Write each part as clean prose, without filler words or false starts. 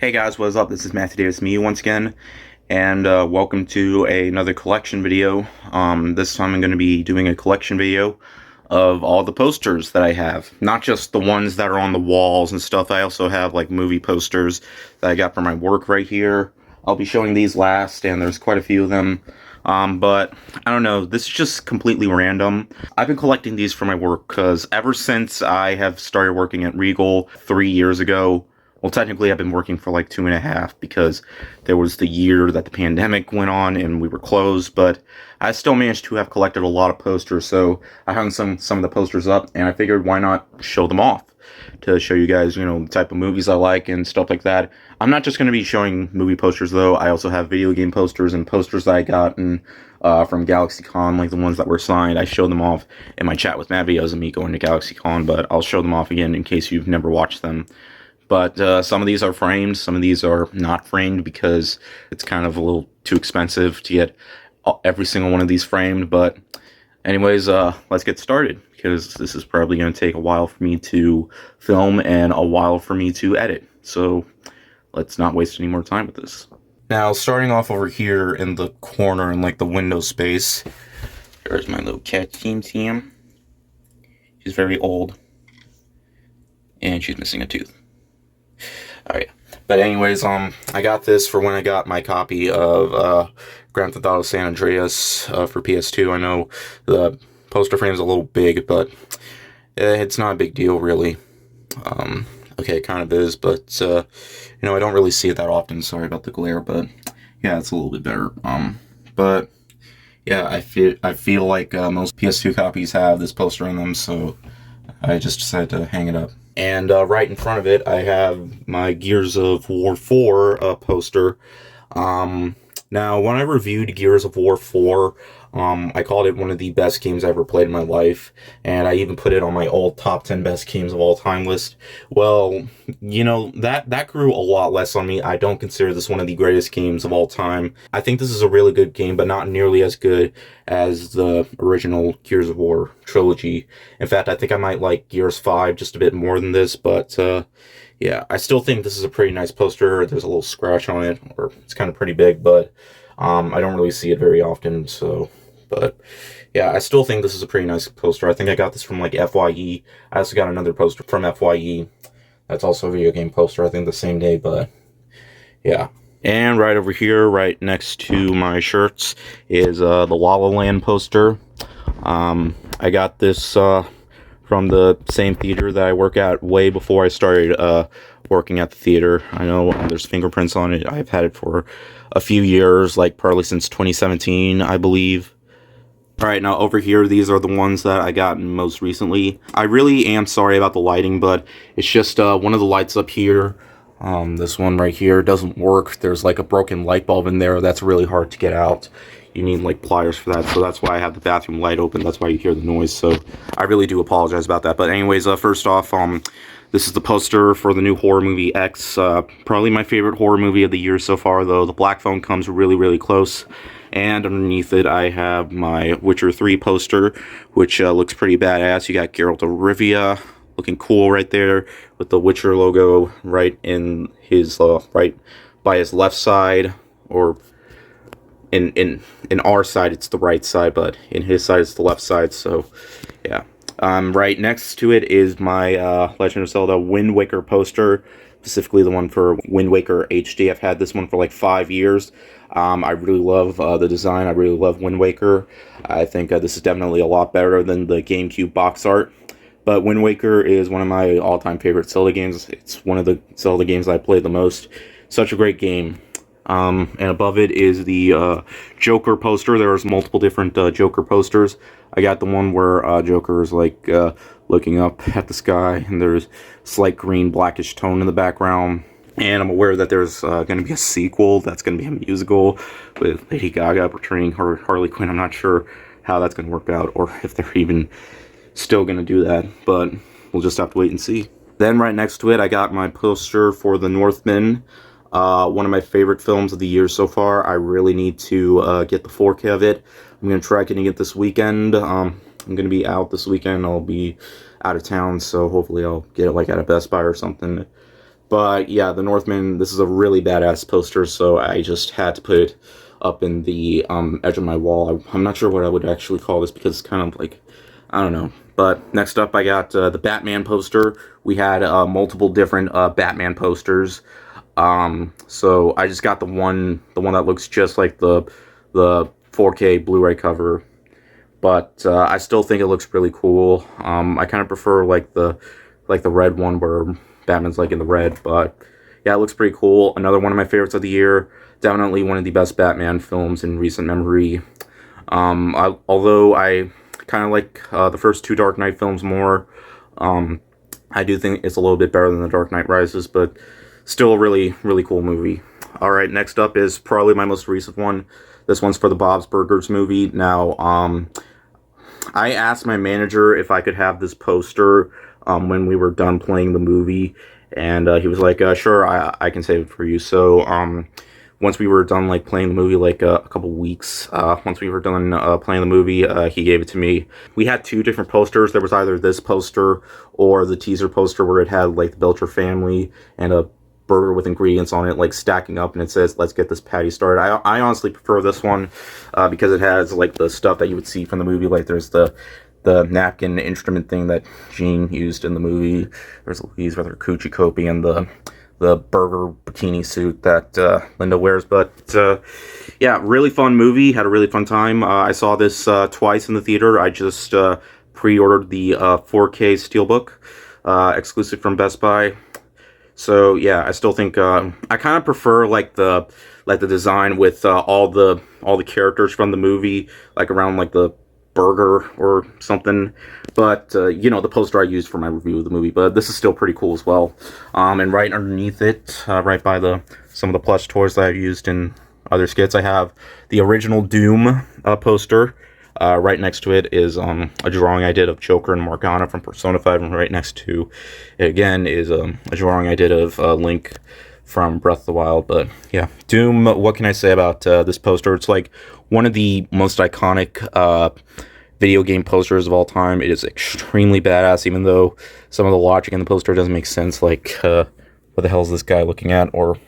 Hey guys, what is up? This is Matthew Davis, me once again, and welcome to another collection video. This time I'm going to be doing a collection video of all the posters that I have. Not just the ones that are on the walls and stuff, I also have like movie posters that I got for my work right here. I'll be showing these last, and there's quite a few of them. But I don't know, this is just completely random. I've been collecting these for my work because ever since I have started working at Regal 3 years ago, well, technically, I've been working for like 2.5 because there was the year that the pandemic went on and we were closed, but I still managed to have collected a lot of posters, so I hung some of the posters up, and I figured why not show them off to show you guys, the type of movies I like and stuff like that. I'm not just going to be showing movie posters, though. I also have video game posters and posters that I got from GalaxyCon, like the ones that were signed. I showed them off in my chat with Matt videos of me going to GalaxyCon, but I'll show them off again in case you've never watched them. But some of these are framed, some of these are not framed because it's kind of a little too expensive to get every single one of these framed. But anyways, let's get started, because this is probably going to take a while for me to film and a while for me to edit. So let's not waste any more time with this. Now, starting off over here in the corner in like the window space, there's my little cat, Team. She's very old, and she's missing a tooth. Alright, but anyways, I got this for when I got my copy of Grand Theft Auto San Andreas for PS2. I know the poster frame is a little big, but it's not a big deal, really. Okay, it kind of is, but, I don't really see it that often. Sorry about the glare, but, yeah, it's a little bit better. But, yeah, I feel like most PS2 copies have this poster in them, so I just decided to hang it up. And right in front of it, I have my Gears of War 4 poster. Now, when I reviewed Gears of War 4, I called it one of the best games I ever played in my life, and I even put it on my old top 10 best games of all time list. Well, that grew a lot less on me. I don't consider this one of the greatest games of all time. I think this is a really good game, but not nearly as good as the original Gears of War trilogy. In fact, I think I might like Gears 5 just a bit more than this, but yeah, I still think this is a pretty nice poster. There's a little scratch on it, or it's kind of pretty big, but I don't really see it very often, so... But, yeah, I still think this is a pretty nice poster. I think I got this from, like, FYE. I also got another poster from FYE. That's also a video game poster, I think, the same day, but, yeah. And right over here, right next to my shirts, is the La La Land poster. I got this from the same theater that I work at way before I started working at the theater. I know there's fingerprints on it. I've had it for a few years, like probably since 2017, I believe. Alright, now over here, these are the ones that I got most recently. I really am sorry about the lighting, but it's just one of the lights up here. This one right here doesn't work. There's like a broken light bulb in there that's really hard to get out. You need like pliers for that, so that's why I have the bathroom light open. That's why you hear the noise, so I really do apologize about that. But anyways, first off, this is the poster for the new horror movie X. Probably my favorite horror movie of the year so far, though. The black phone comes really, really close. And underneath it, I have my Witcher 3 poster, which looks pretty badass. You got Geralt of Rivia looking cool right there with the Witcher logo right in his right by his left side, or in our side it's the right side, but in his side it's the left side. So yeah. Right next to it is my Legend of Zelda Wind Waker poster, specifically the one for Wind Waker HD. I've had this one for like 5 years. I really love the design. I really love Wind Waker. I think this is definitely a lot better than the GameCube box art. But Wind Waker is one of my all-time favorite Zelda games. It's one of the Zelda games I played the most. Such a great game. And above it is the Joker poster. There's multiple different Joker posters. I got the one where Joker is like looking up at the sky, and there's slight green blackish tone in the background. And I'm aware that there's going to be a sequel that's going to be a musical with Lady Gaga portraying her Harley Quinn. I'm not sure how that's going to work out, or if they're even still going to do that, but we'll just have to wait and see. Then right next to it, I got my poster for The Northman. One of my favorite films of the year so far. I really need to get the 4K of it. I'm going to try getting it this weekend. I'm going to be out this weekend. I'll be out of town, so hopefully I'll get it like at a Best Buy or something. But yeah, the Northman, this is a really badass poster, so I just had to put it up in the edge of my wall. I'm not sure what I would actually call this because it's kind of like, I don't know. But next up, I got the Batman poster. We had multiple different Batman posters. So I just got the one that looks just like the 4K Blu-ray cover. But I still think it looks really cool. I kind of prefer like the red one where Batman's like in the red, but yeah, it looks pretty cool. Another one of my favorites of the year. Definitely one of the best Batman films in recent memory. Although I kind of like the first two Dark Knight films more, I do think it's a little bit better than The Dark Knight Rises, but still a really, really cool movie. Alright, next up is probably my most recent one. This one's for the Bob's Burgers movie. Now, I asked my manager if I could have this poster when we were done playing the movie, and he was like, sure, I can save it for you. So once we were done like playing the movie, like a couple weeks, once we were done playing the movie, he gave it to me. We had two different posters. There was either this poster or the teaser poster where it had like the Belcher family and a burger with ingredients on it like stacking up, and it says let's get this patty started. I honestly prefer this one because it has like the stuff that you would see from the movie. Like there's the napkin instrument thing that Jean used in the movie. There's Louise with her coochie copy and the burger bikini suit that Linda wears. But yeah, really fun movie. Had a really fun time. I saw this twice in the theater. I just pre-ordered the 4K Steelbook exclusive from Best Buy. So yeah, I still think I kind of prefer like the design with all the characters from the movie, like around like the burger or something. But you know, the poster I used for my review of the movie. But this is still pretty cool as well. And right underneath it, right by some of the plush toys that I've used in other skits, I have the original Doom poster. Right next to it is a drawing I did of Joker and Morgana from Persona 5, and right next to it again is a drawing I did of Link from Breath of the Wild. But yeah, Doom, what can I say about this poster? It's like one of the most iconic video game posters of all time. It is extremely badass, even though some of the logic in the poster doesn't make sense, like what the hell is this guy looking at, or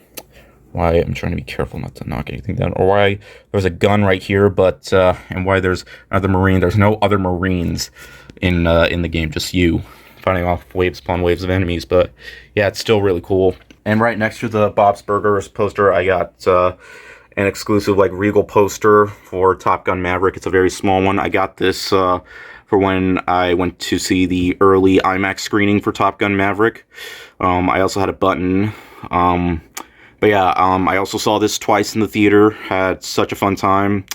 why I'm trying to be careful not to knock anything down, or why there's a gun right here, but and why there's another Marine. There's no other Marines in the game, just you fighting off waves upon waves of enemies. But yeah, it's still really cool. And right next to the Bob's Burgers poster, I got an exclusive like Regal poster for Top Gun Maverick. It's a very small one. I got this for when I went to see the early IMAX screening for Top Gun Maverick. I also had a button. But yeah, I also saw this twice in the theater. Had such a fun time.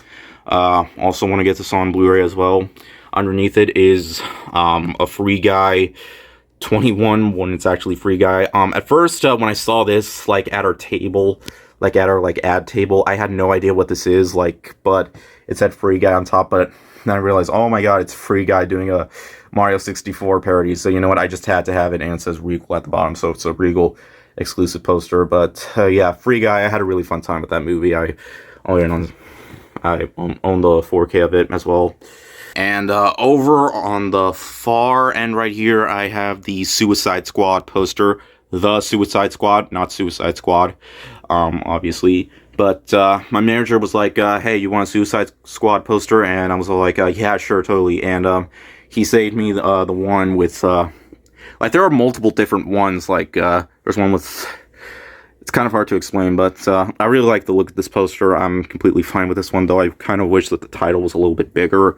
Also want to get this on Blu-ray as well. Underneath it is a Free Guy 21 when it's actually Free Guy. At first, when I saw this like at our table, like at our like ad table, I had no idea what this is like, but it said Free Guy on top. But then I realized, oh my god, it's Free Guy doing a Mario 64 parody. So you know what? I just had to have it, and it says Regal at the bottom, so it's a Regal exclusive poster. But yeah, Free Guy. I had a really fun time with that movie. I own the 4K of it as well. And over on the far end right here, I have the Suicide Squad poster. The Suicide Squad, not Suicide Squad, obviously. But my manager was like, hey, you want a Suicide Squad poster? And I was like, yeah, sure, totally. And he saved me the one with, like, there are multiple different ones. Like, there's one with, it's kind of hard to explain, but I really like the look of this poster. I'm completely fine with this one, though I kind of wish that the title was a little bit bigger.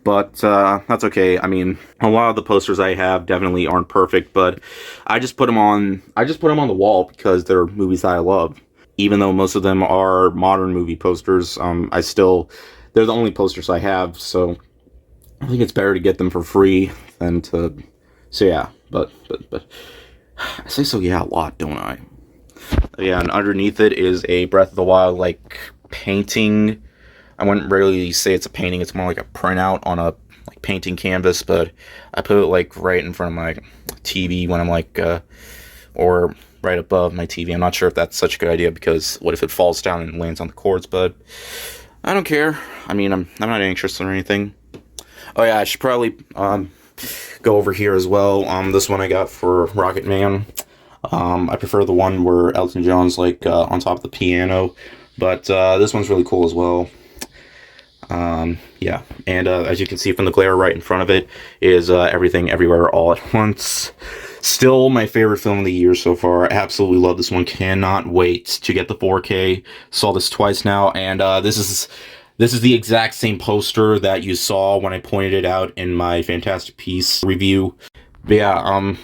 But that's okay. I mean, a lot of the posters I have definitely aren't perfect, but I just put them on the wall because they're movies that I love. Even though most of them are modern movie posters, they're the only posters I have, so I think it's better to get them for free than to. So yeah, but I say so yeah a lot, don't I? Yeah, and underneath it is a Breath of the Wild like painting. I wouldn't really say it's a painting, it's more like a printout on a like painting canvas, but I put it like right in front of my TV when I'm like, or right above my TV. I'm not sure if that's such a good idea, because what if it falls down and lands on the cords, but I don't care. I mean, I'm not anxious or anything. Oh yeah, I should probably go over here as well. This one I got for Rocket Man. I prefer the one where Elton John's like on top of the piano, but this one's really cool as well. Yeah, and as you can see from the glare right in front of it is Everything Everywhere All at Once. Still my favorite film of the year so far. I absolutely love this one. Cannot wait to get the 4K. Saw this twice now, and this is the exact same poster that you saw when I pointed it out in my Fantastic Piece review. But yeah,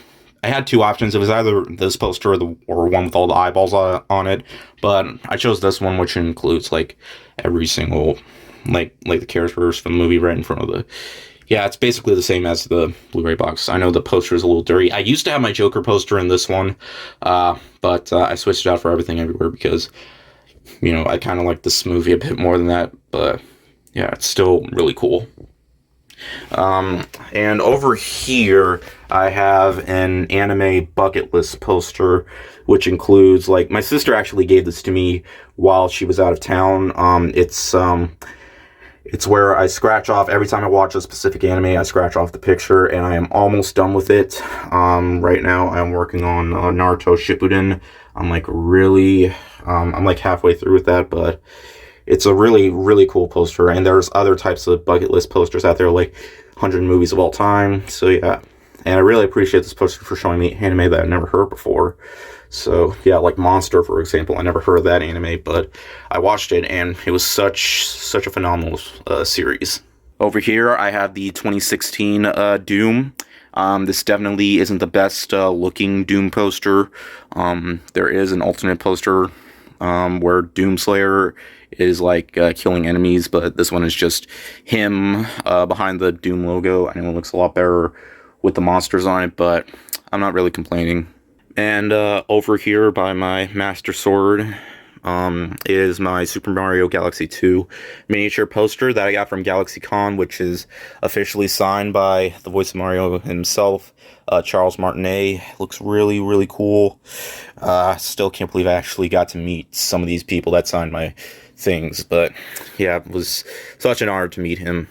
I had two options. It was either this poster or one with all the eyeballs on it, but I chose this one, which includes like every single like the characters from the movie right in front of the. Yeah, it's basically the same as the Blu-ray box. I know the poster is a little dirty. I used to have my Joker poster in this one, but I switched it out for Everything Everywhere because, you know, I kind of like this movie a bit more than that. But yeah, it's still really cool. And over here, I have an anime bucket list poster, which includes, like, my sister actually gave this to me while she was out of town. It's where I scratch off, every time I watch a specific anime, I scratch off the picture, and I am almost done with it. Right now, I'm working on Naruto Shippuden. I'm like halfway through with that, but it's a really, really cool poster, and there's other types of bucket list posters out there, like 100 movies of all time, so yeah. And I really appreciate this poster for showing me anime that I've never heard before. So yeah, like Monster, for example. I never heard of that anime, but I watched it, and it was such a phenomenal series. Over here, I have the 2016 Doom. This definitely isn't the best looking Doom poster. There is an alternate poster where Doomslayer is like killing enemies, but this one is just him behind the Doom logo. I know it looks a lot better with the monsters on it, but I'm not really complaining. And over here by my Master Sword is my Super Mario Galaxy 2 miniature poster that I got from GalaxyCon, which is officially signed by the voice of Mario himself, Charles Martinet. Looks really, really cool. Still can't believe I actually got to meet some of these people that signed my things, but yeah, it was such an honor to meet him.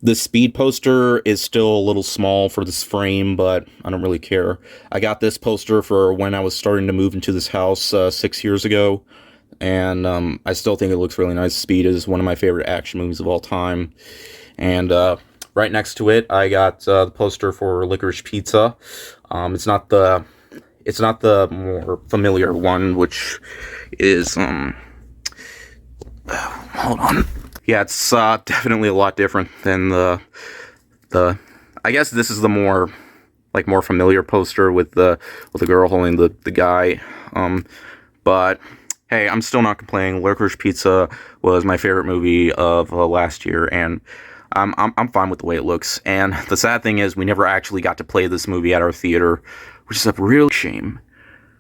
The speed poster is still a little small for this frame, but I don't really care. I got this poster for when I was starting to move into this house 6 years ago, and I still think it looks really nice. Speed is one of my favorite action movies of all time. And right next to it, I got the poster for Licorice Pizza. It's not the more familiar one, which is hold on. Yeah, it's definitely a lot different than the. I guess this is the more familiar poster with the girl holding the guy. But hey, I'm still not complaining. Licorice Pizza was my favorite movie of last year, and I'm fine with the way it looks. And the sad thing is, we never actually got to play this movie at our theater, which is a real shame.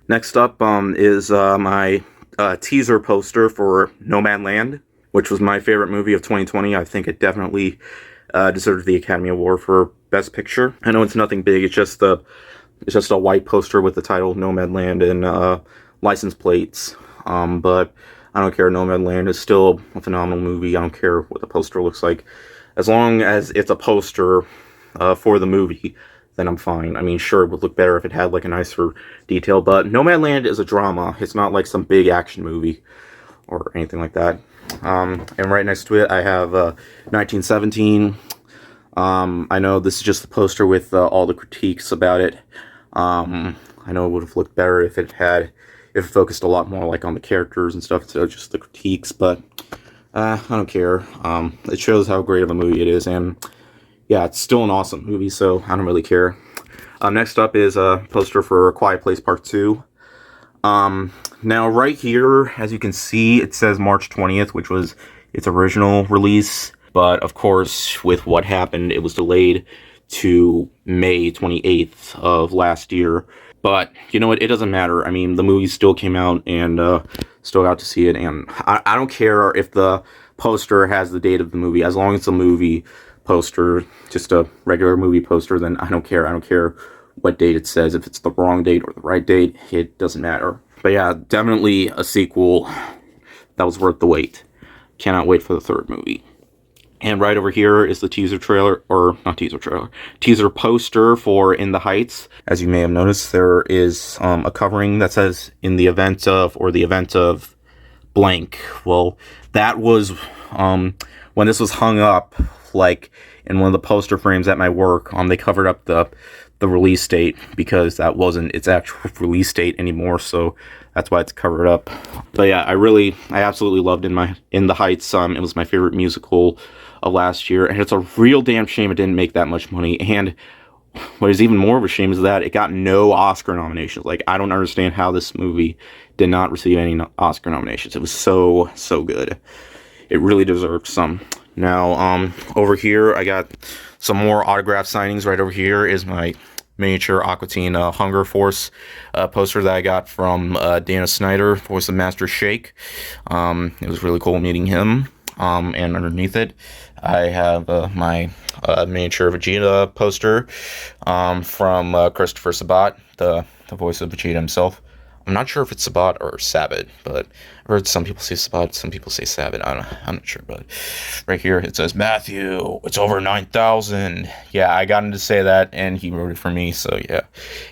Next up is my teaser poster for Nomadland, which was my favorite movie of 2020. I think it definitely deserved the Academy Award for Best Picture. I know it's nothing big. It's just a white poster with the title Nomadland and license plates. But I don't care. Nomadland is still a phenomenal movie. I don't care what the poster looks like, as long as it's a poster for the movie. Then I'm fine. I mean, sure, it would look better if it had like a nicer detail, but Nomadland is a drama. It's not like some big action movie or anything like that. And right next to it, I have 1917. I know this is just the poster with all the critiques about it. I know it would have looked better if it focused a lot more like on the characters and stuff instead of just the critiques, but I don't care. It shows how great of a movie it is, and yeah, it's still an awesome movie, so I don't really care. Next up is a poster for Quiet Place Part 2. Now, right here, as you can see, it says March 20th, which was its original release. But, of course, with what happened, it was delayed to May 28th of last year. But, you know what, it doesn't matter. I mean, the movie still came out, and still got to see it. And I don't care if the poster has the date of the movie. As long as it's a movie poster, just a regular movie poster, then I don't care. I don't care what date it says. If it's the wrong date or the right date, it doesn't matter. But yeah, definitely a sequel that was worth the wait. Cannot wait for the third movie. And right over here is the teaser trailer, or not teaser trailer, teaser poster for In the Heights. As you may have noticed, there is a covering that says "in the event of," or "the event of blank." Well, that was when this was hung up, like in one of the poster frames at my work. They covered up the release date because that wasn't its actual release date anymore. So that's why it's covered up. But yeah, I absolutely loved In the Heights. It was my favorite musical of last year, and it's a real damn shame it didn't make that much money. And what is even more of a shame is that it got no Oscar nominations. Like, I don't understand how this movie did not receive any Oscar nominations. It was so good. It really deserved some. Now, over here, I got some more autograph signings. Right over here is my miniature Aqua Teen Hunger Force poster that I got from Dana Snyder, voice of Master Shake. It was really cool meeting him. And underneath it, I have my miniature Vegeta poster from Christopher Sabat, the voice of Vegeta himself. I'm not sure if it's Sabat or Sabat, but I've heard some people say Sabat, some people say Sabat. I'm not sure, but right here it says, "Matthew, it's over 9,000." Yeah, I got him to say that, and he wrote it for me, so yeah.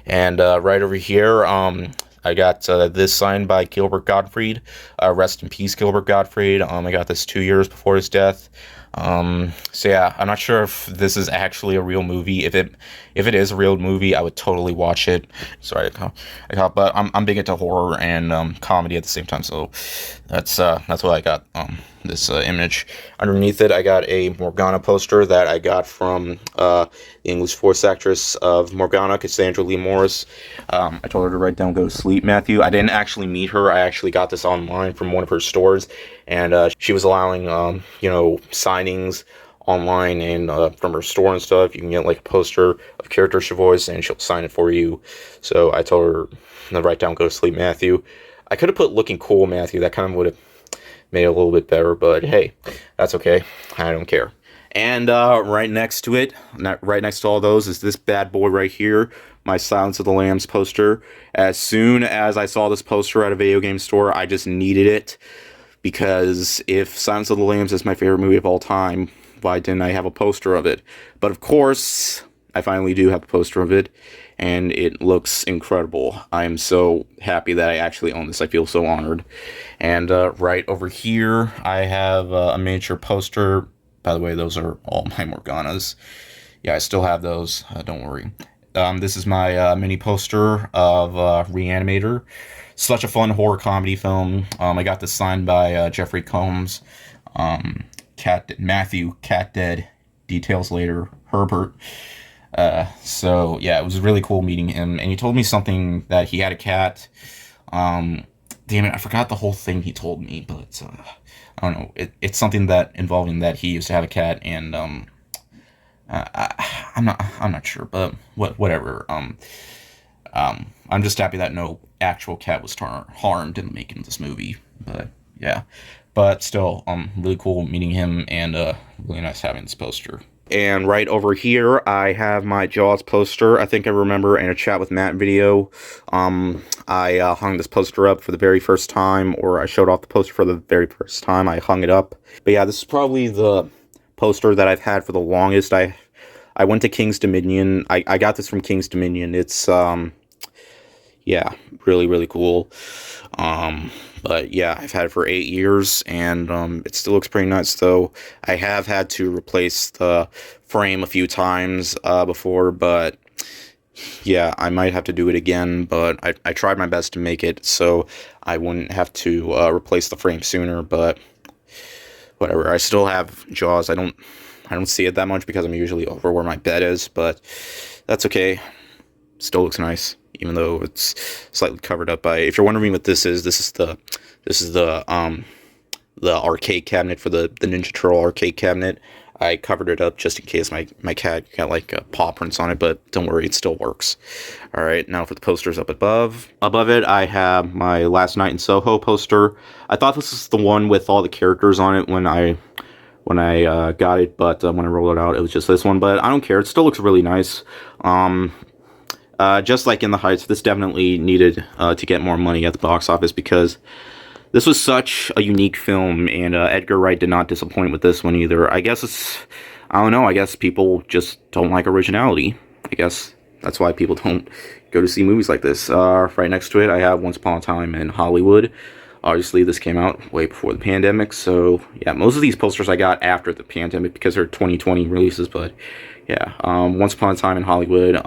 And right over here, I got this signed by Gilbert Gottfried. Rest in peace, Gilbert Gottfried. I got this 2 years before his death. So yeah, I'm not sure if this is actually a real movie. If it is a real movie, I would totally watch it. Sorry, but I'm big into horror and comedy at the same time. So that's what I got. This image. Underneath it, I got a Morgana poster that I got from the English voice actress of Morgana, Cassandra Lee Morris. I told her to write down "Go to sleep, Matthew." I didn't actually meet her. I actually got this online from one of her stores, and she was allowing signings online and from her store and stuff. You can get like a poster of character she voiced, and she'll sign it for you. So I told her to write down "Go to sleep, Matthew." I could have put "Looking cool, Matthew." That kind of would have made it a little bit better, but hey, that's okay. I don't care. And right next to it, right next to all those, is this bad boy right here, my Silence of the Lambs poster. As soon as I saw this poster at a video game store, I just needed it, because if Silence of the Lambs is my favorite movie of all time, why didn't I have a poster of it? But of course, I finally do have a poster of it, and it looks incredible. I am so happy that I actually own this. I feel so honored. And right over here, I have a miniature poster. By the way, those are all my Morganas. Yeah, I still have those. Don't worry. This is my mini poster of Reanimator. Such a fun horror comedy film. I got this signed by Jeffrey Combs. Matthew, Cat Dead. Details later. Herbert. So yeah, it was really cool meeting him, and he told me something that he had a cat. Damn it, I forgot the whole thing he told me, but I don't know. It's something that involving that he used to have a cat, and I'm not sure, but whatever. I'm just happy that no actual cat was harmed in the making of this movie. But yeah, but still, really cool meeting him, and really nice having this poster. And right over here, I have my Jaws poster. I think I remember in a Chat with Matt video, I hung this poster up for the very first time, or I showed off the poster for the very first time. I hung it up. But yeah, this is probably the poster that I've had for the longest. I went to King's Dominion. I got this from King's Dominion. It's, yeah, really cool. But yeah, I've had it for 8 years, and it still looks pretty nice, though. I have had to replace the frame a few times before, but yeah, I might have to do it again, but I tried my best to make it so I wouldn't have to replace the frame sooner, but whatever. I still have Jaws. I don't see it that much because I'm usually over where my bed is, but that's okay. Still looks nice, even though it's slightly covered up by. If you're wondering what this is the arcade cabinet for the Ninja Turtle arcade cabinet. I covered it up just in case my cat got like paw prints on it, but don't worry, it still works. All right, now for the posters up above. Above it, I have my Last Night in Soho poster. I thought this was the one with all the characters on it when I got it, but when I rolled it out, it was just this one. But I don't care; it still looks really nice. Just like In the Heights, this definitely needed to get more money at the box office, because This was such a unique film, and Edgar Wright did not disappoint with this one either. I don't know, I guess people just don't like originality. I guess that's why people don't go to see movies like this. Right next to it, I have Once Upon a Time in Hollywood. Obviously, this came out way before the pandemic, so yeah, most of these posters I got after the pandemic because they're 2020 releases, but yeah, Once Upon a Time in Hollywood,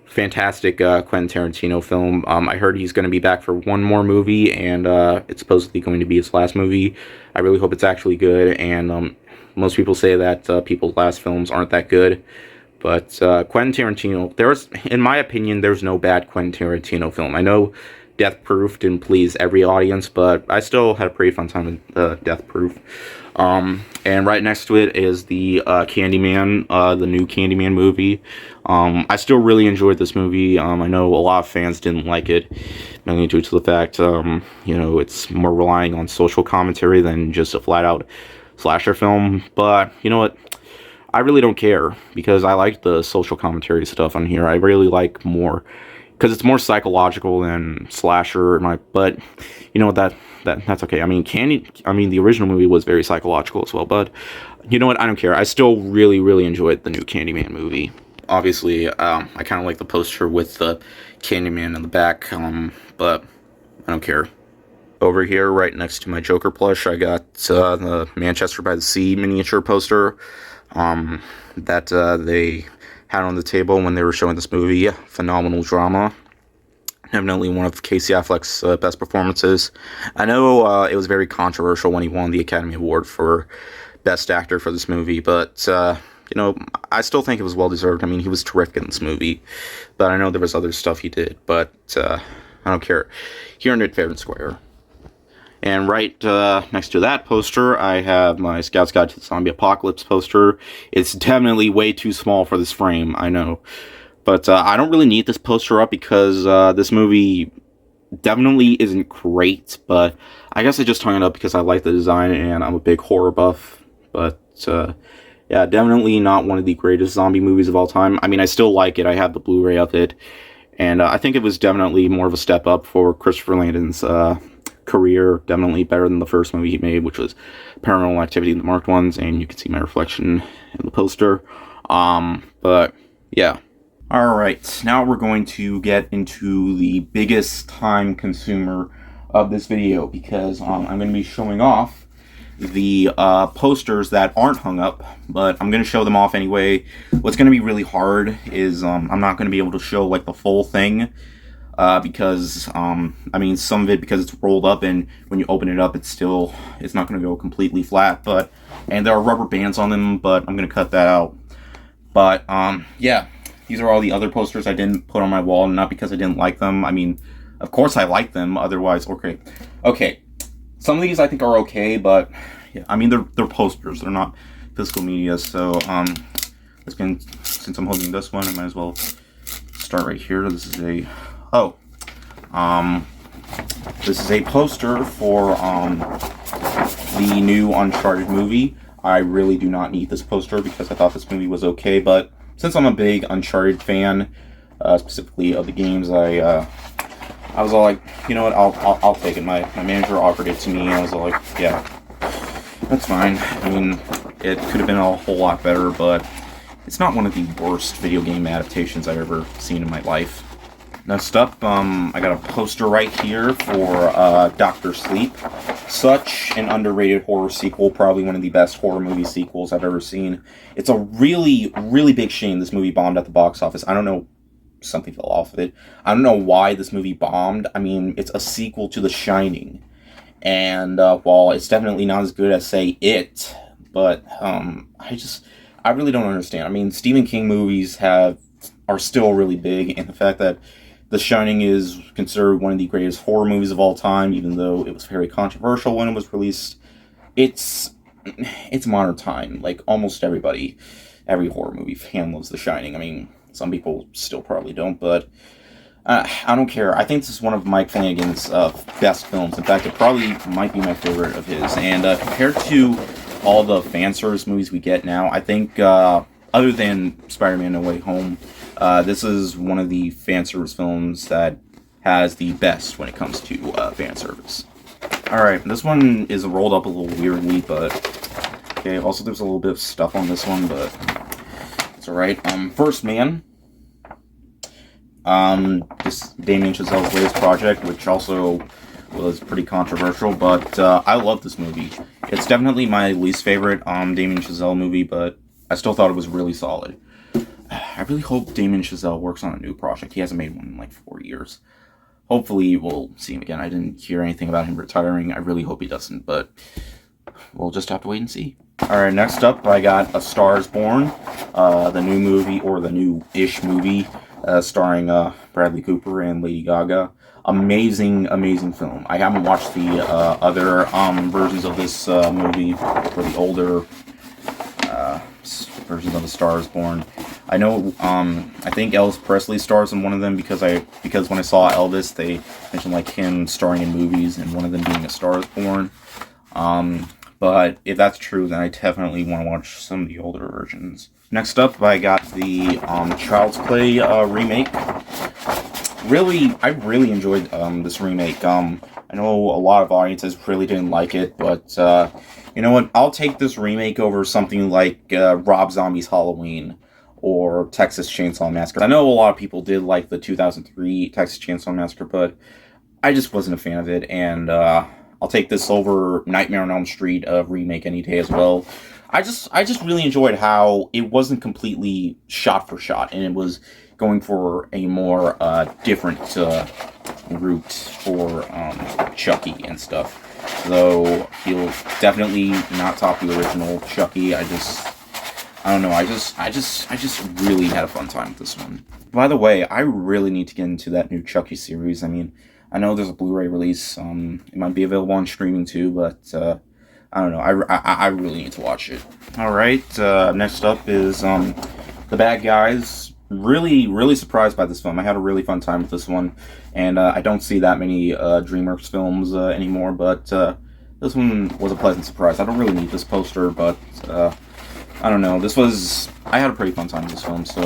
fantastic Quentin Tarantino film. I heard he's going to be back for one more movie, and it's supposedly going to be his last movie. I really hope it's actually good, and most people say that people's last films aren't that good. But Quentin Tarantino, in my opinion, there's no bad Quentin Tarantino film. I know Death Proof didn't please every audience, but I still had a pretty fun time with Death Proof. And right next to it is the Candyman, the new Candyman movie. I still really enjoyed this movie. I know a lot of fans didn't like it, mainly due to the fact, it's more relying on social commentary than just a flat-out slasher film. But, you know what? I really don't care, because I like the social commentary stuff on here. I really like more, because it's more psychological than slasher. But you know what, that's okay. I mean, the original movie was very psychological as well. But you know what, I don't care. I still really, really enjoyed the new Candyman movie. Obviously, I kind of like the poster with the Candyman in the back, but I don't care. Over here, right next to my Joker plush, I got the Manchester by the Sea miniature poster that they had on the table when they were showing this movie. Phenomenal drama. Definitely one of Casey Affleck's best performances. I know it was very controversial when he won the Academy Award for Best Actor for this movie, but I still think it was well deserved. I mean, he was terrific in this movie, but I know there was other stuff he did, but I don't care. He earned it fair and square. And right next to that poster, I have my Scout's Guide to the Zombie Apocalypse poster. It's definitely way too small for this frame, I know. But I don't really need this poster up because this movie definitely isn't great. But I guess I just hung it up because I like the design and I'm a big horror buff. But yeah, definitely not one of the greatest zombie movies of all time. I mean, I still like it. I have the Blu-ray of it. And I think it was definitely more of a step up for Christopher Landon's career. Definitely better than the first movie he made, which was Paranormal Activity, the marked ones, and you can see my reflection in the poster. But yeah. Alright, now we're going to get into the biggest time consumer of this video, because I'm going to be showing off the posters that aren't hung up, but I'm going to show them off anyway. What's going to be really hard is I'm not going to be able to show like the full thing, because some of it, because it's rolled up, and when you open it up it's not going to go completely flat, and there are rubber bands on them, but I'm going to cut that out. But yeah, these are all the other posters I didn't put on my wall, not because I didn't like them. I mean, of course I like them, otherwise, okay. Some of these I think are okay, but yeah, I mean, they're posters, they're not physical media, so since I'm holding this one, I might as well start right here. This is a poster for the new Uncharted movie. I really do not need this poster because I thought this movie was okay, but since I'm a big Uncharted fan, specifically of the games, I was all like, you know what, I'll take it. My manager offered it to me, and I was all like, yeah, that's fine. I mean, it could have been a whole lot better, but it's not one of the worst video game adaptations I've ever seen in my life. Next up, I got a poster right here for Dr. Sleep. Such an underrated horror sequel, probably one of the best horror movie sequels I've ever seen. It's a really, really big shame this movie bombed at the box office. I don't know, something fell off of it. I don't know why this movie bombed. I mean, it's a sequel to The Shining, and while it's definitely not as good as, say, It, but I really don't understand. I mean, Stephen King movies are still really big, and the fact that The Shining is considered one of the greatest horror movies of all time, even though it was very controversial when it was released. It's modern time. Like, almost every horror movie fan loves The Shining. I mean, some people still probably don't, but I don't care. I think this is one of Mike Flanagan's best films. In fact, it probably might be my favorite of his. And compared to all the fan service movies we get now, I think, other than Spider-Man No Way Home, this is one of the fan service films that has the best when it comes to fan service. Alright, this one is rolled up a little weirdly, but... Okay, also there's a little bit of stuff on this one, but... It's alright. First Man. This Damien Chazelle's latest project, which also was pretty controversial, but I love this movie. It's definitely my least favorite Damien Chazelle movie, but I still thought it was really solid. I really hope Damien Chazelle works on a new project. He hasn't made one in like 4 years. Hopefully we'll see him again. I didn't hear anything about him retiring. I really hope he doesn't, but we'll just have to wait and see. Alright, next up I got A Star Is Born, the new movie, or the new-ish movie, starring Bradley Cooper and Lady Gaga. Amazing, amazing film. I haven't watched the other versions of this movie, or the older versions of A Star Is Born. I know, I think Elvis Presley stars in one of them because when I saw Elvis, they mentioned like him starring in movies and one of them being A Star Is Born. But if that's true, then I definitely want to watch some of the older versions. Next up, I got the Child's Play remake. I really enjoyed this remake. I know a lot of audiences really didn't like it, but you know what? I'll take this remake over something like Rob Zombie's Halloween or Texas Chainsaw Massacre. I know a lot of people did like the 2003 Texas Chainsaw Massacre, but I just wasn't a fan of it, and I'll take this over Nightmare on Elm Street remake any day as well. I just really enjoyed how it wasn't completely shot for shot, and it was going for a more different route for Chucky and stuff. Though he'll definitely not top the original Chucky. I don't know. I just really had a fun time with this one. By the way, I really need to get into that new Chucky series. I mean, I know there's a Blu-ray release. It might be available on streaming too, but I don't know. I really need to watch it. All right. Next up is The Bad Guys. Really surprised by this film. I had a really fun time with this one, and I don't see that many DreamWorks films anymore. But this one was a pleasant surprise. I don't really need this poster, but I don't know. I had a pretty fun time with this film, so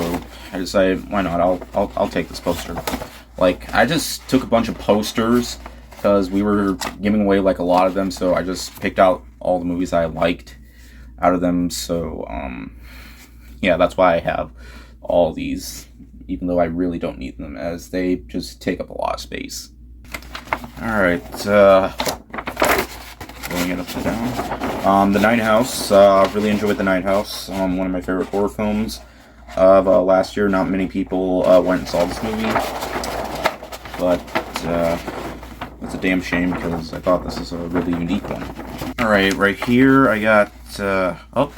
I decided, why not? I'll take this poster. Like, I just took a bunch of posters because we were giving away like a lot of them, so I just picked out all the movies I liked out of them. So yeah, that's why I have all these, even though I really don't need them, as they just take up a lot of space. Alright, going it upside down. The Night House. Really enjoyed The Night House. One of my favorite horror films of last year. Not many people went and saw this movie, but it's a damn shame because I thought this is a really unique one. Alright, right here I got, oh,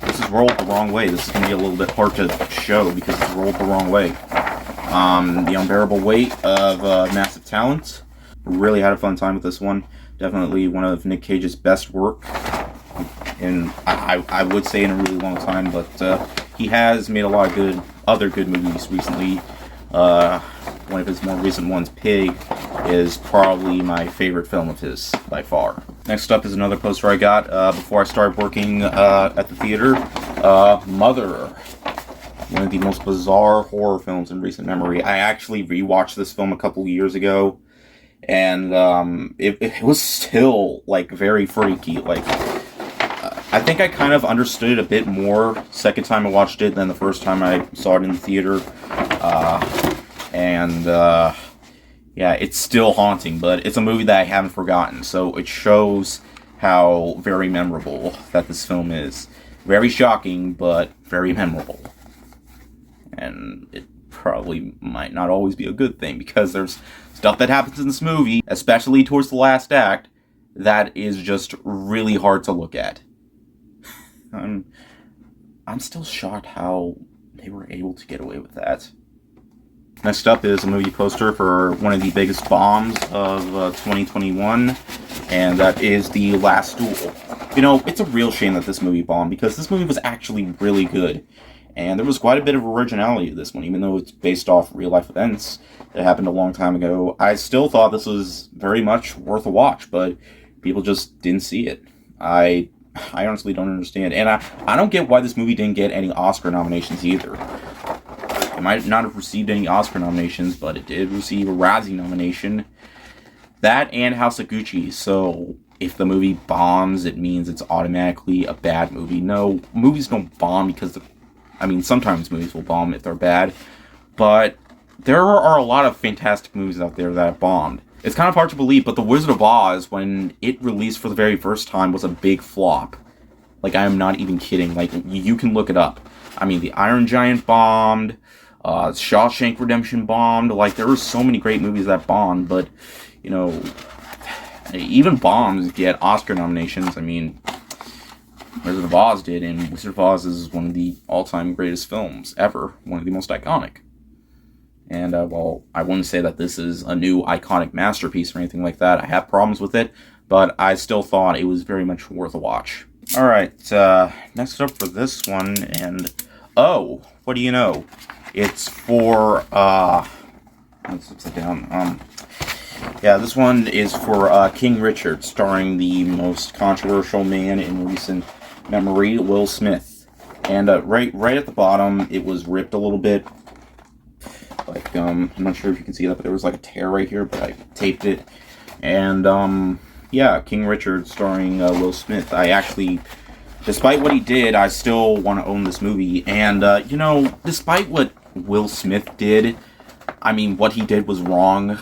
this is rolled the wrong way. This is going to be a little bit hard to show because it's rolled the wrong way. The Unbearable Weight of Massive Talent. Really had a fun time with this one. Definitely one of Nick Cage's best work, and I would say in a really long time, but he has made a lot of other good movies recently. One of his more recent ones, Pig, is probably my favorite film of his by far. Next up is another poster I got before I started working at the theater. Mother. One of the most bizarre horror films in recent memory. I actually rewatched this film a couple years ago, and it was still like very freaky. Like, I think I kind of understood it a bit more second time I watched it than the first time I saw it in the theater. Yeah, it's still haunting, but it's a movie that I haven't forgotten, so it shows how very memorable that this film is. Very shocking, but very memorable. And it probably might not always be a good thing, because there's stuff that happens in this movie, especially towards the last act, that is just really hard to look at. I'm still shocked how they were able to get away with that. Next up is a movie poster for one of the biggest bombs of 2021, and that is The Last Duel. You know, it's a real shame that this movie bombed, because this movie was actually really good, and there was quite a bit of originality to this one, even though it's based off real-life events that happened a long time ago. I still thought this was very much worth a watch, but people just didn't see it. I honestly don't understand, and I don't get why this movie didn't get any Oscar nominations either. It might not have received any Oscar nominations, but it did receive a Razzie nomination. That and House of Gucci. So if the movie bombs, it means it's automatically a bad movie. No, movies don't bomb because, I mean, sometimes movies will bomb if they're bad, but there are a lot of fantastic movies out there that have bombed. It's kind of hard to believe, but The Wizard of Oz, when it released for the very first time, was a big flop. Like, I am not even kidding. Like, you can look it up. I mean, The Iron Giant bombed, Shawshank Redemption bombed. Like, there were so many great movies that bombed, but, you know, even bombs get Oscar nominations. I mean, Wizard of Oz did, and Wizard of Oz is one of the all-time greatest films ever. One of the most iconic. And, well, I wouldn't say that this is a new iconic masterpiece or anything like that. I have problems with it, but I still thought it was very much worth a watch. Alright, next up for this one, and, oh, what do you know? It's for, let's upside down, yeah, this one is for, King Richard, starring the most controversial man in recent memory, Will Smith. And, right at the bottom, it was ripped a little bit. Like, I'm not sure if you can see that, but there was like a tear right here, but I taped it. And, yeah, King Richard starring Will Smith. I actually, despite what he did, I still want to own this movie. And, you know, despite what Will Smith did, I mean, what he did was wrong.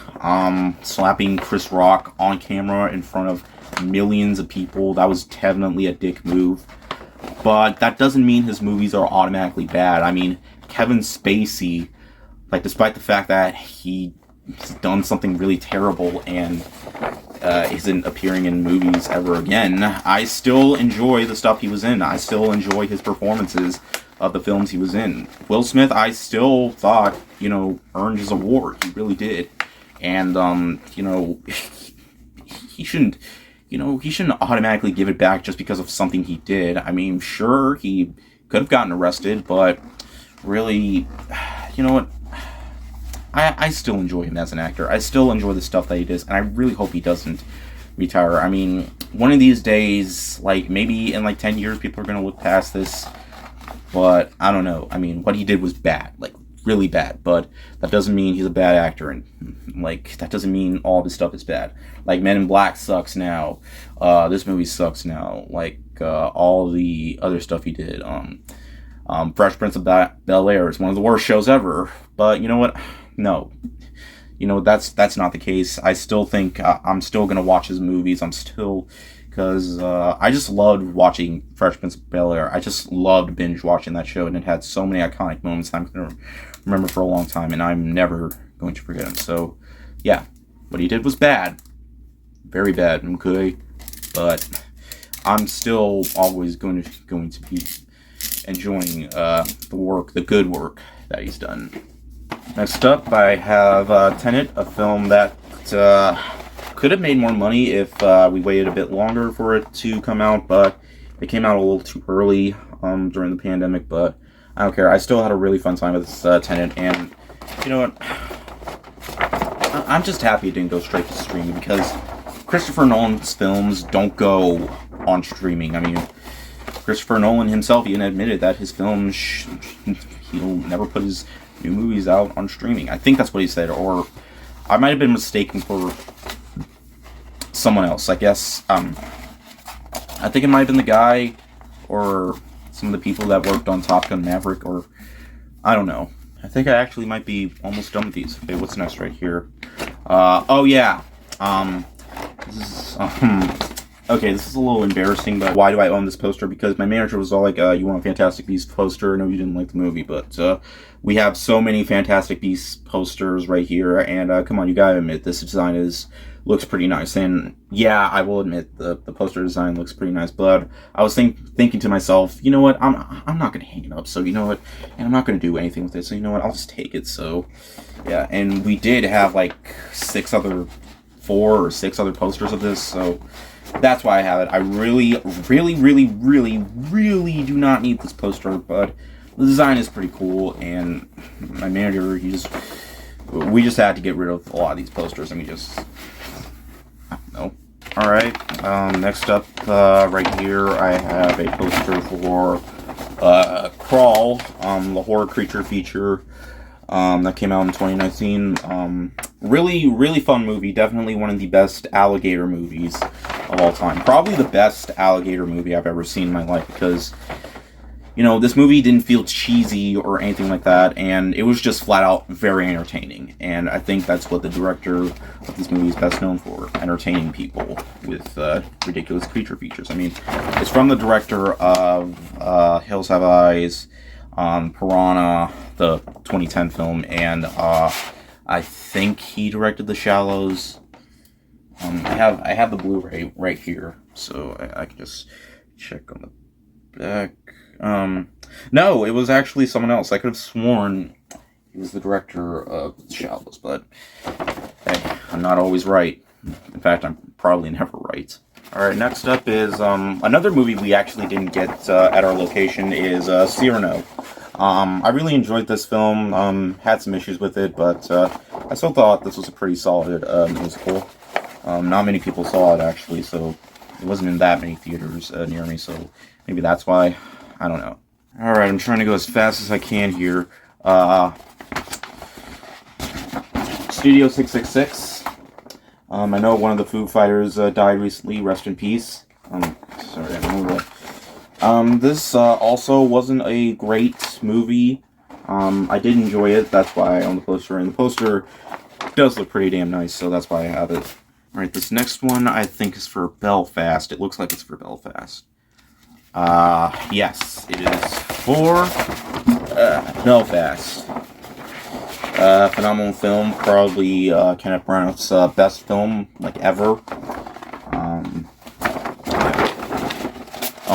Slapping Chris Rock on camera in front of millions of people, that was definitely a dick move. But that doesn't mean his movies are automatically bad. I mean, Kevin Spacey, like, despite the fact that he's done something really terrible and isn't appearing in movies ever again, I still enjoy the stuff he was in. I still enjoy his performances of the films he was in. Will Smith, I still thought, you know, earned his award. He really did. And, you know, he shouldn't, you know, he shouldn't automatically give it back just because of something he did. I mean, sure, he could have gotten arrested, but really, you know what? I still enjoy him as an actor. I still enjoy the stuff that he does, and I really hope he doesn't retire. I mean, one of these days, like, maybe in, like, 10 years, people are going to look past this, but I don't know. I mean, what he did was bad, like, really bad, but that doesn't mean he's a bad actor, and, like, that doesn't mean all of his stuff is bad. Like, Men in Black sucks now. This movie sucks now. Like, all the other stuff he did. Fresh Prince of Bel-Air is one of the worst shows ever, but you know what? No, you know, that's not the case. I still think I'm still gonna watch his movies. Because I just loved watching Fresh Prince of Bel-Air. I just loved binge watching that show, and it had so many iconic moments I'm gonna remember for a long time, and I'm never going to forget them. So, yeah, what he did was bad, very bad, okay, but I'm still always going to be enjoying the good work that he's done. Next up, I have Tenet, a film that could have made more money if we waited a bit longer for it to come out, but it came out a little too early during the pandemic, but I don't care. I still had a really fun time with this Tenet, and you know what? I'm just happy it didn't go straight to streaming, because Christopher Nolan's films don't go on streaming. I mean, Christopher Nolan himself even admitted that his films, he'll never put his new movies out on streaming. I think that's what he said, or I might have been mistaken for someone else. I guess, I think it might have been the guy, or some of the people that worked on Top Gun Maverick, or I don't know. I think I actually might be almost done with these. Okay, what's next right here? Oh yeah. This is, okay, this is a little embarrassing, but why do I own this poster? Because my manager was all like, you want a Fantastic Beasts poster? No, you didn't like the movie, but we have so many Fantastic Beasts posters right here, and come on, you gotta admit, this design looks pretty nice. And yeah, I will admit, the poster design looks pretty nice, but I was thinking to myself, you know what, I'm not gonna hang it up, so you know what, and I'm not gonna do anything with it, so you know what, I'll just take it. So yeah, and we did have like 4 or 6 other posters of this, so that's why I have it. I really do not need this poster, but the design is pretty cool, and my manager, we just had to get rid of a lot of these posters, and I don't know. Alright, next up, right here, I have a poster for, Crawl, the horror creature feature, that came out in 2019. really fun movie. Definitely one of the best alligator movies of all time. Probably the best alligator movie I've ever seen in my life, because, you know, this movie didn't feel cheesy or anything like that, and it was just flat out very entertaining. And I think that's what the director of this movie is best known for, entertaining people with ridiculous creature features. I mean, it's from the director of Hills Have Eyes, Piranha, the 2010 film, and I think he directed The Shallows. I have the Blu-ray right here, so I can just check on the back. No, it was actually someone else. I could have sworn he was the director of The Shallows, but hey, I'm not always right. In fact, I'm probably never right. Alright, next up is another movie we actually didn't get at our location is Cyrano. I really enjoyed this film, had some issues with it, but I still thought this was a pretty solid musical. Not many people saw it, actually, so it wasn't in that many theaters near me, so maybe that's why. I don't know. Alright, I'm trying to go as fast as I can here. Studio 666. I know one of the Foo Fighters died recently. Rest in peace. Sorry, I don't know that. This also wasn't a great movie. I did enjoy it. That's why I own the poster. And the poster does look pretty damn nice, so that's why I have it. Alright, this next one I think is for Belfast. It looks like it's for Belfast. Yes, it is for Belfast. Phenomenal film, probably Kenneth Branagh's best film like ever.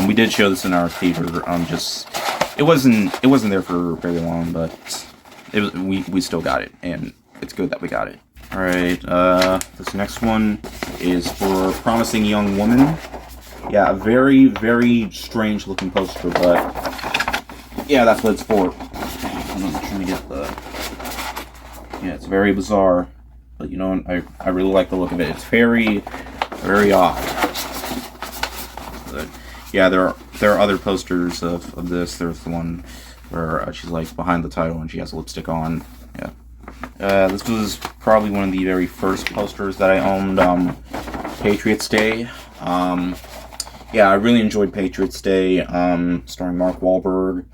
We did show this in our theater. It wasn't there for very long, but we still got it, and it's good that we got it. All right, this next one is for Promising Young Woman. Yeah, a very strange looking poster, but yeah, that's what it's for. I'm trying to get the. Yeah, it's very bizarre, but you know, I really like the look of it. It's very odd. But yeah, there are other posters of this. There's the one where she's like behind the title and she has lipstick on. Yeah. This was probably one of the very first posters that I owned. Patriots Day. Yeah, I really enjoyed Patriots Day, starring Mark Wahlberg.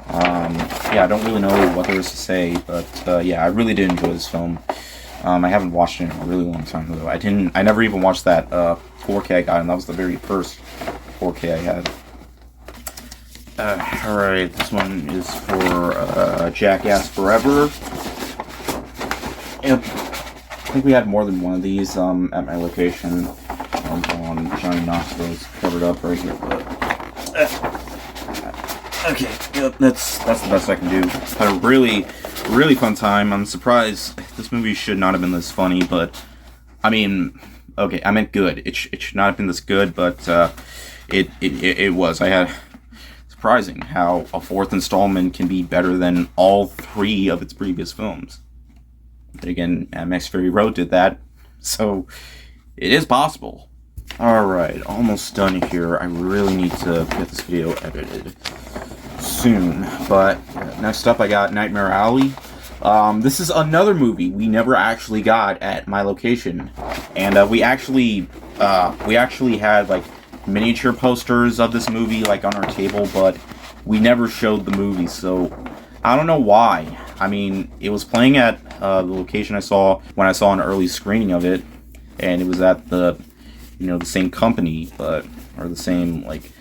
Yeah, I don't really know what there is to say, but yeah, I really did enjoy this film. I haven't watched it in a really long time, though. I never even watched that 4K I got, and that was the very first 4K I had. Alright, this one is for Jackass Forever. Yep. I think we had more than one of these at my location. On Johnny Knoxville's covered up right here, but okay, yep, that's the best I can do. Had a really fun time. I'm surprised this movie should not have been this funny, but I mean, okay, I meant good. It should not have been this good, but it was. Surprising how a fourth installment can be better than all three of its previous films. But again, Max Fury Road did that, so it is possible. Alright, almost done here. I really need to get this video edited soon. But next up I got Nightmare Alley. This is another movie we never actually got at my location. And we actually had like miniature posters of this movie like on our table, but we never showed the movie, so I don't know why. I mean, it was playing at the location I saw when I saw an early screening of it, and it was at the the same company, or the same like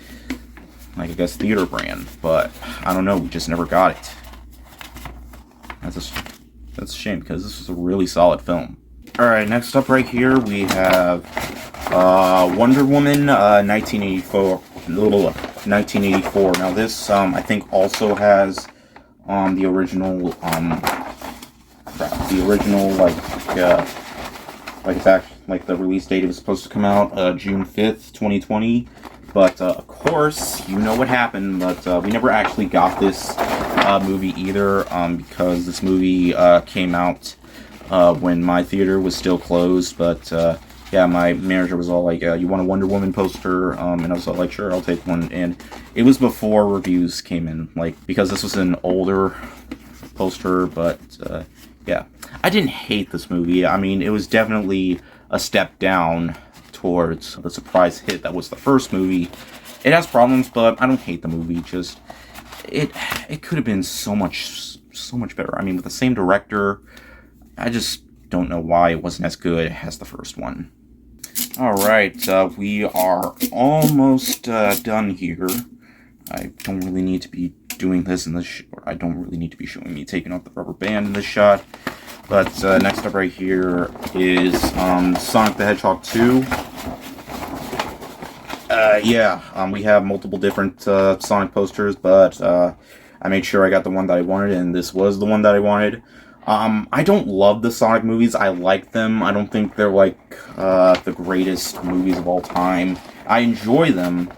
I guess theater brand, but I don't know, we just never got it. That's a shame, because this was a really solid film. Alright, next up right here we have Wonder Woman 1984. Now this I think also has the original it's actually like the release date it was supposed to come out June 5th, 2020. But of course, you know what happened, but we never actually got this movie either, because this movie came out when my theater was still closed. But yeah, my manager was all like, you want a Wonder Woman poster? And I was all like, sure, I'll take one. And it was before reviews came in, like, because this was an older poster, but yeah, I didn't hate this movie. I mean, it was definitely a step down towards the surprise hit that was the first movie. It has problems, but I don't hate the movie. Just it could have been so much better. I mean, with the same director, I just don't know why it wasn't as good as the first one. All right, we are almost done here. I don't really need to be doing this in this. I don't really need to be showing me taking off the rubber band in this shot. But next up right here is Sonic the Hedgehog 2. We have multiple different Sonic posters, but I made sure I got the one that I wanted, and this was the one that I wanted. I don't love the Sonic movies. I like them. I don't think they're like the greatest movies of all time. I enjoy them,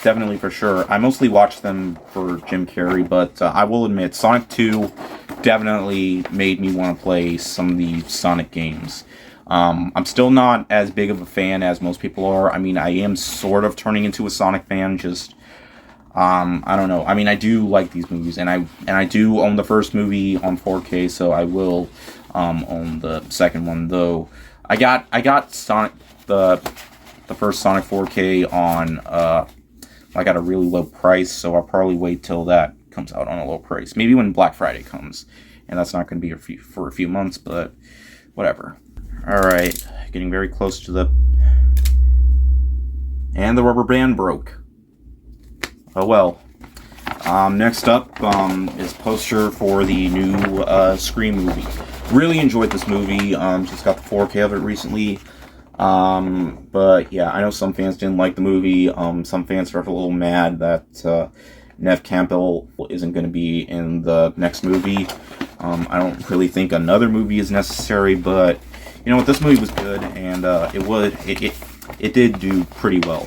definitely for sure. I mostly watch them for Jim Carrey, but I will admit, Sonic 2 definitely made me want to play some of the Sonic games. I'm still not as big of a fan as most people are. I mean, I am sort of turning into a Sonic fan, just, I don't know. I mean, I do like these movies, and I do own the first movie on 4K, so I will, own the second one, though. I got Sonic, the first Sonic 4K on, I got a really low price, so I'll probably wait till that comes out on a low price. Maybe when Black Friday comes, and that's not going to be for a few months, but whatever. Alright, getting very close to the... And the rubber band broke. Oh well. Next up is poster for the new Scream movie. Really enjoyed this movie. Just got the 4K of it recently. But yeah, I know some fans didn't like the movie. Some fans are a little mad that Neve Campbell isn't going to be in the next movie. I don't really think another movie is necessary, but you know what, this movie was good, and it did do pretty well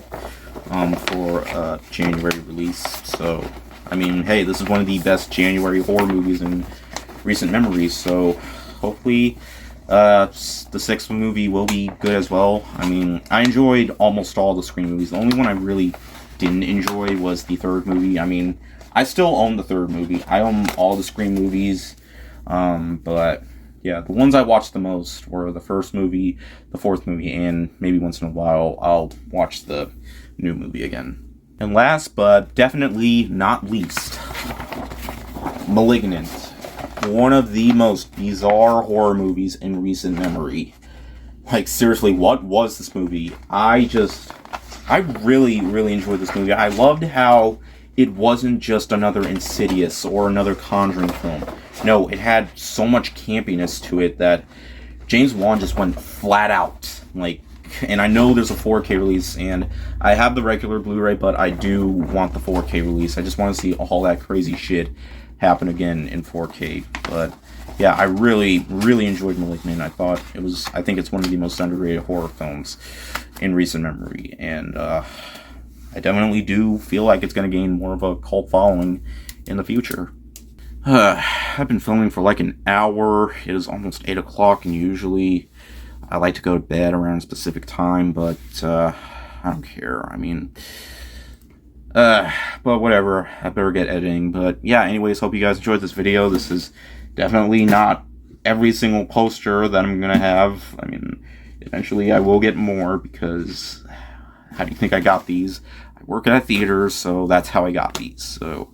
for a January release. So I mean, hey, this is one of the best January horror movies in recent memory. So hopefully the sixth movie will be good as well. I mean, I enjoyed almost all the Scream movies. The only one I really didn't enjoy was the third movie. I mean, I still own the third movie. I own all the Scream movies, but yeah, the ones I watched the most were the first movie, the fourth movie, and maybe once in a while I'll watch the new movie again. And last but definitely not least, Malignant. One of the most bizarre horror movies in recent memory. Like, seriously, what was this movie? I really, really enjoyed this movie. I loved how it wasn't just another Insidious or another Conjuring film. No, it had so much campiness to it that James Wan just went flat out. Like, and I know there's a 4K release, and I have the regular Blu-ray, but I do want the 4K release. I just want to see all that crazy shit happen again in 4K. But yeah, I really, really enjoyed Malignant. I think it's one of the most underrated horror films in recent memory, and I definitely do feel like it's going to gain more of a cult following in the future. I've been filming for like an hour. It is almost 8 o'clock, and usually I like to go to bed around a specific time, but I don't care. I mean, but whatever. I better get editing. But yeah, anyways, hope you guys enjoyed this video. This is definitely not every single poster that I'm gonna have. I mean, eventually I will get more, because how do you think I got these? I work at a theater, so that's how I got these. So,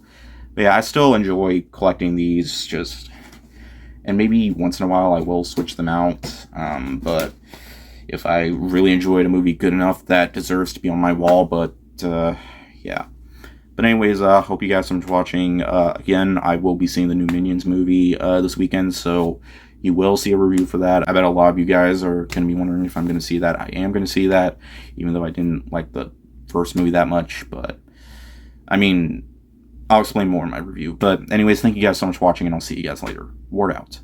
but yeah, I still enjoy collecting these, and maybe once in a while I will switch them out. But if I really enjoyed a movie good enough, that deserves to be on my wall. But yeah. But anyways, hope you guys so much for watching. Again, I will be seeing the new Minions movie this weekend, so you will see a review for that. I bet a lot of you guys are going to be wondering if I'm going to see that. I am going to see that, even though I didn't like the first movie that much. But, I mean, I'll explain more in my review. But anyways, thank you guys so much for watching, and I'll see you guys later. Ward out.